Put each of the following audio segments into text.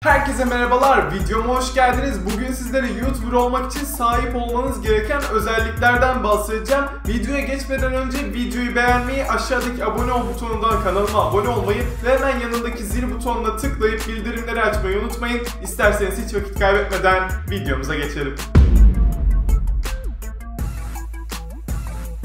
Herkese merhabalar, videoma hoş geldiniz. Bugün sizlere YouTuber olmak için sahip olmanız gereken özelliklerden bahsedeceğim. Videoya geçmeden önce videoyu beğenmeyi, aşağıdaki abone ol butonundan kanalıma abone olmayı ve hemen yanındaki zil butonuna tıklayıp bildirimleri açmayı unutmayın. İsterseniz hiç vakit kaybetmeden videomuza geçelim.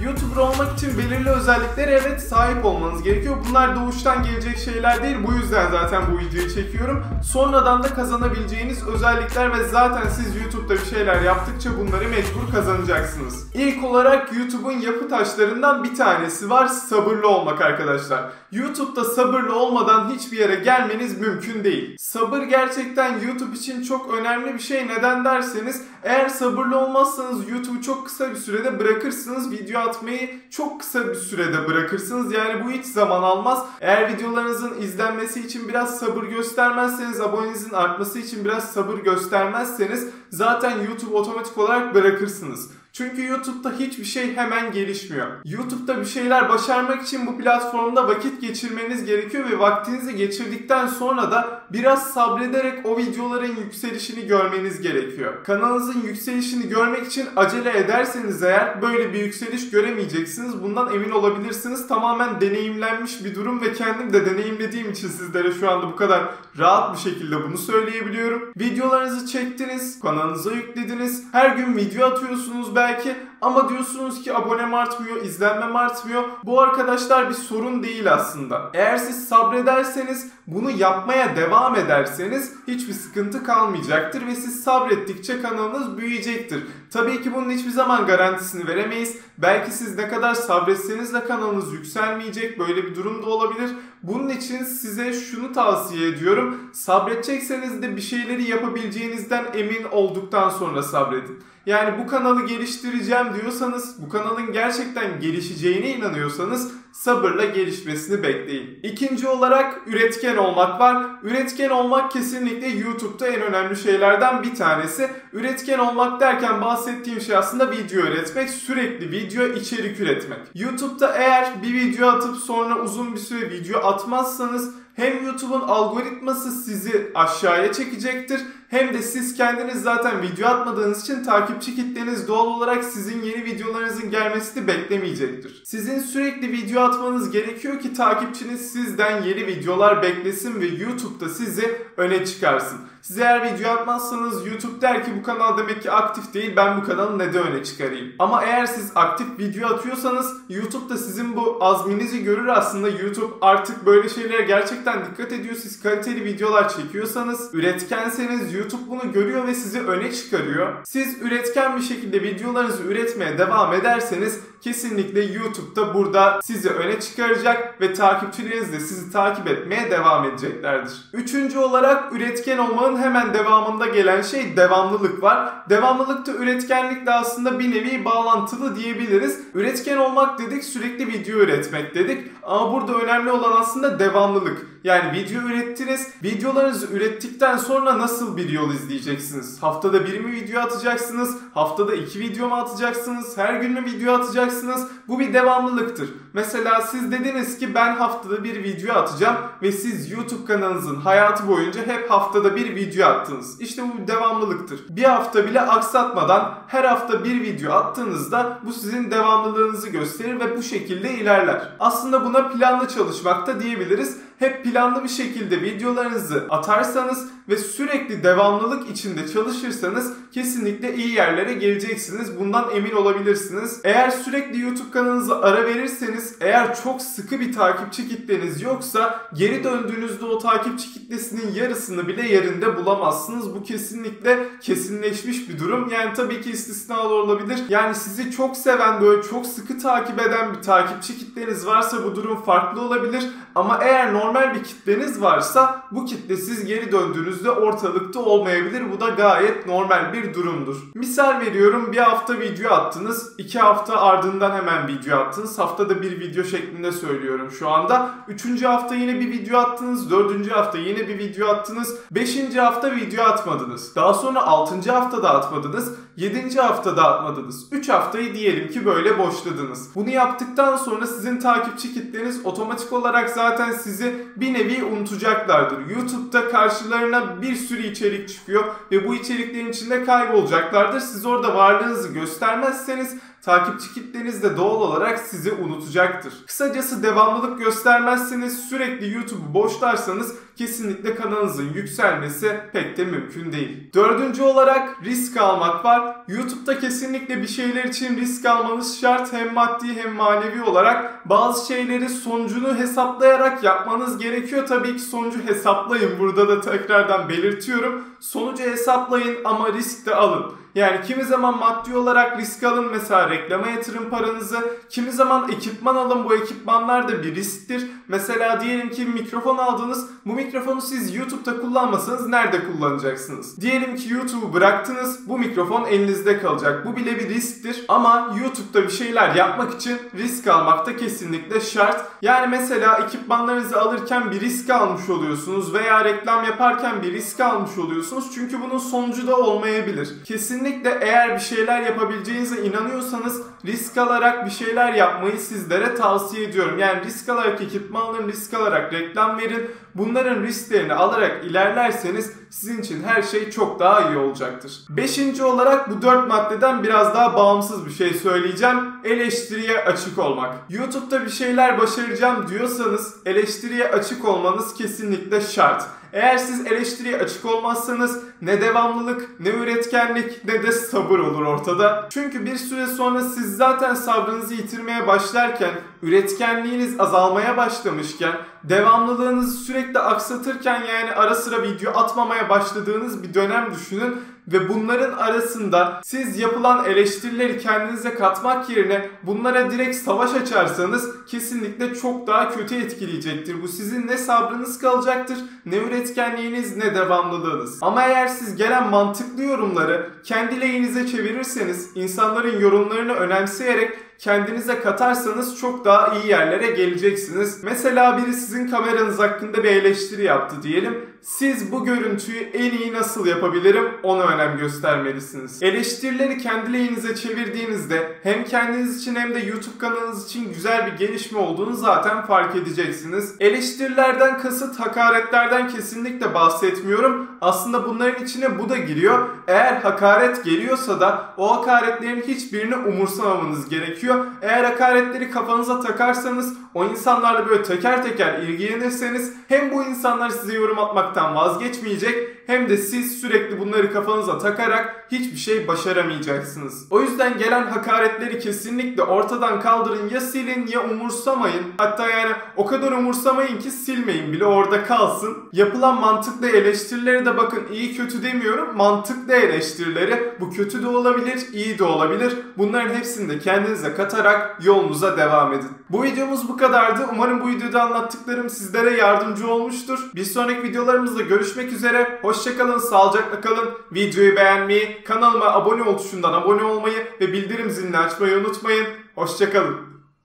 YouTuber olmak için belirli özelliklere evet sahip olmanız gerekiyor. Bunlar doğuştan gelecek şeyler değil. Bu yüzden zaten bu videoyu çekiyorum. Sonradan da kazanabileceğiniz özellikler ve zaten siz YouTube'da bir şeyler yaptıkça bunları mecbur kazanacaksınız. İlk olarak YouTube'un yapı taşlarından bir tanesi var. Sabırlı olmak arkadaşlar. YouTube'da sabırlı olmadan hiçbir yere gelmeniz mümkün değil. Sabır gerçekten YouTube için çok önemli bir şey. Neden derseniz, eğer sabırlı olmazsanız YouTube'u çok kısa bir sürede bırakırsınız. Video atmayı çok kısa bir sürede bırakırsınız. Yani bu hiç zaman almaz. Eğer videolarınızın izlenmesi için biraz sabır göstermezseniz, abonenizin artması için biraz sabır göstermezseniz zaten YouTube otomatik olarak bırakırsınız. Çünkü YouTube'da hiçbir şey hemen gelişmiyor. YouTube'da bir şeyler başarmak için bu platformda vakit geçirmeniz gerekiyor ve vaktinizi geçirdikten sonra da biraz sabrederek o videoların yükselişini görmeniz gerekiyor. Kanalınızın yükselişini görmek için acele ederseniz eğer böyle bir yükseliş göremeyeceksiniz. Bundan emin olabilirsiniz. Tamamen deneyimlenmiş bir durum ve kendim de deneyimlediğim için sizlere şu anda bu kadar rahat bir şekilde bunu söyleyebiliyorum. Videolarınızı çektiniz, kanalınıza yüklediniz, her gün video atıyorsunuz belki ama diyorsunuz ki abonem artmıyor, izlenmem artmıyor. Bu arkadaşlar bir sorun değil aslında. Eğer siz sabrederseniz, bunu yapmaya devam ederseniz hiçbir sıkıntı kalmayacaktır ve siz sabrettikçe kanalınız büyüyecektir. Tabii ki bunun hiçbir zaman garantisini veremeyiz. Belki siz ne kadar sabretseniz de kanalınız yükselmeyecek. Böyle bir durum da olabilir. Bunun için size şunu tavsiye ediyorum. Sabredecekseniz de bir şeyleri yapabileceğinizden emin olduktan sonra sabredin. Yani bu kanalı geliştireceğim diyorsanız, bu kanalın gerçekten gelişeceğine inanıyorsanız sabırla gelişmesini bekleyin. İkinci olarak üretken olmak var. Üretken olmak kesinlikle YouTube'da en önemli şeylerden bir tanesi. Üretken olmak derken bahsettiğim şey aslında video üretmek, sürekli video içerik üretmek. YouTube'da eğer bir video atıp sonra uzun bir süre video atmazsanız hem YouTube'un algoritması sizi aşağıya çekecektir, hem de siz kendiniz zaten video atmadığınız için takipçi kitleniz doğal olarak sizin yeni videolarınızın gelmesini beklemeyecektir. Sizin sürekli video atmanız gerekiyor ki takipçiniz sizden yeni videolar beklesin ve YouTube'da sizi öne çıkarsın. Siz eğer video atmazsanız YouTube der ki bu kanal demek ki aktif değil, ben bu kanalı neden öne çıkarayım? Ama eğer siz aktif video atıyorsanız YouTube da sizin bu azminizi görür aslında. YouTube artık böyle şeylere gerçekten dikkat ediyor. Siz kaliteli videolar çekiyorsanız, üretkenseniz YouTube bunu görüyor ve sizi öne çıkarıyor. Siz üretken bir şekilde videolarınızı üretmeye devam ederseniz kesinlikle YouTube'da burada sizi öne çıkaracak ve takipçileriniz de sizi takip etmeye devam edeceklerdir. Üçüncü olarak üretken olmanın hemen devamında gelen şey devamlılık var. Devamlılıkta üretkenlikle aslında bir nevi bağlantılı diyebiliriz. Üretken olmak dedik, sürekli video üretmek dedik. Ama burada önemli olan aslında devamlılık. Yani video ürettiniz, videolarınızı ürettikten sonra nasıl bir yol izleyeceksiniz? Haftada bir mi video atacaksınız? Haftada 2 video mu atacaksınız? Her gün mü video atacaksınız? Bu bir devamlılıktır. Mesela siz dediniz ki ben haftada bir video atacağım ve siz YouTube kanalınızın hayatı boyunca hep haftada bir video attınız. İşte bu bir devamlılıktır. Bir hafta bile aksatmadan her hafta bir video attığınızda bu sizin devamlılığınızı gösterir ve bu şekilde ilerler. Aslında buna planlı çalışmak da diyebiliriz. Hep planlı bir şekilde videolarınızı atarsanız ve sürekli devamlılık içinde çalışırsanız kesinlikle iyi yerlere geleceksiniz. Bundan emin olabilirsiniz. Eğer sürekli YouTube kanalınıza ara verirseniz, eğer çok sıkı bir takipçi kitleniz yoksa geri döndüğünüzde o takipçi kitlesinin yarısını bile yerinde bulamazsınız. Bu kesinlikle kesinleşmiş bir durum. Yani tabii ki istisnalar olabilir. Yani sizi çok seven, böyle çok sıkı takip eden bir takipçi kitleniz varsa bu durum farklı olabilir. Ama eğer normal bir kitleniz varsa bu kitle siz geri döndüğünüzde ortalıkta olmayabilir. Bu da gayet normal bir durumdur. Misal veriyorum, bir hafta video attınız, 2 hafta ardından hemen video attınız. Haftada bir video şeklinde söylüyorum şu anda. 3. hafta yine bir video attınız, 4. hafta yine bir video attınız, 5. hafta video atmadınız. Daha sonra 6. haftada atmadınız, 7. haftada atmadınız. 3 haftayı diyelim ki böyle boşladınız. Bunu yaptıktan sonra sizin takipçi kitleniz otomatik olarak zaten sizi bir nevi unutacaklardır. YouTube'da karşılarına bir sürü içerik çıkıyor ve bu içeriklerin içinde kaybolacaklardır. Siz orada varlığınızı göstermezseniz takipçi kitleniz de doğal olarak sizi unutacaktır. Kısacası devamlılık göstermezseniz, sürekli YouTube'u boşlarsanız kesinlikle kanalınızın yükselmesi pek de mümkün değil. Dördüncü olarak risk almak var. YouTube'da kesinlikle bir şeyler için risk almanız şart. Hem maddi hem manevi olarak bazı şeyleri sonucunu hesaplayarak yapmanız gerekiyor. Tabii ki sonucu hesaplayın. Burada da tekrardan belirtiyorum. Sonucu hesaplayın ama risk de alın. Yani kimi zaman maddi olarak risk alın, mesela reklama yatırın paranızı. Kimi zaman ekipman alın, bu ekipmanlar da bir risktir. Mesela diyelim ki mikrofon aldınız, bu mikrofonu siz YouTube'da kullanmasanız nerede kullanacaksınız? Diyelim ki YouTube'u bıraktınız, bu mikrofon elinizde kalacak. Bu bile bir risktir ama YouTube'da bir şeyler yapmak için risk almak da kesinlikle şart. Yani mesela ekipmanlarınızı alırken bir risk almış oluyorsunuz veya reklam yaparken bir risk almış oluyorsunuz. Çünkü bunun sonucu da olmayabilir. Kesinlikle eğer bir şeyler yapabileceğinize inanıyorsanız risk alarak bir şeyler yapmayı sizlere tavsiye ediyorum. Yani risk alarak ekipman alın, risk alarak reklam verin. Bunların risklerini alarak ilerlerseniz sizin için her şey çok daha iyi olacaktır. Beşinci olarak bu 4 maddeden biraz daha bağımsız bir şey söyleyeceğim. Eleştiriye açık olmak. YouTube'da bir şeyler başaracağım diyorsanız eleştiriye açık olmanız kesinlikle şart. Eğer siz eleştiriye açık olmazsanız ne devamlılık, ne üretkenlik, ne de sabır olur ortada. Çünkü bir süre sonra siz zaten sabrınızı yitirmeye başlarken, üretkenliğiniz azalmaya başlamışken, devamlılığınızı sürekli aksatırken, yani ara sıra video atmamaya başladığınız bir dönem düşünün. Ve bunların arasında siz yapılan eleştirileri kendinize katmak yerine bunlara direkt savaş açarsanız kesinlikle çok daha kötü etkileyecektir. Bu sizin ne sabrınız kalacaktır, ne üretkenliğiniz, ne devamlılığınız. Ama eğer siz gelen mantıklı yorumları kendi lehinize çevirirseniz, insanların yorumlarını önemseyerek kendinize katarsanız çok daha iyi yerlere geleceksiniz. Mesela biri sizin kameranız hakkında bir eleştiri yaptı diyelim. Siz bu görüntüyü en iyi nasıl yapabilirim ona önem göstermelisiniz. Eleştirileri kendi lehinize çevirdiğinizde hem kendiniz için hem de YouTube kanalınız için güzel bir gelişme olduğunu zaten fark edeceksiniz. Eleştirilerden kasıt hakaretlerden kesinlikle bahsetmiyorum. Aslında bunların içine bu da giriyor. Eğer hakaret geliyorsa da o hakaretlerin hiçbirini umursamamanız gerekiyor. Eğer hakaretleri kafanıza takarsanız, o insanlarla böyle teker teker ilgilenirseniz hem bu insanlar size yorum atmaktan vazgeçmeyecek hem de siz sürekli bunları kafanıza takarak hiçbir şey başaramayacaksınız. O yüzden gelen hakaretleri kesinlikle ortadan kaldırın, ya silin ya umursamayın. Hatta yani o kadar umursamayın ki silmeyin bile, orada kalsın. Yapılan mantıklı eleştirileri de bakın, iyi kötü demiyorum, mantıklı eleştirileri, bu kötü de olabilir, iyi de olabilir. Bunların hepsini de kendinize katarak yolunuza devam edin. Bu videomuz bu kadardı. Umarım bu videoda anlattıklarım sizlere yardımcı olmuştur. Bir sonraki videolarımızda görüşmek üzere. Hoşçakalın, sağlıcakla kalın. Videoyu beğenmeyi, kanalıma abone ol tuşundan abone olmayı ve bildirim zilini açmayı unutmayın. Hoşçakalın.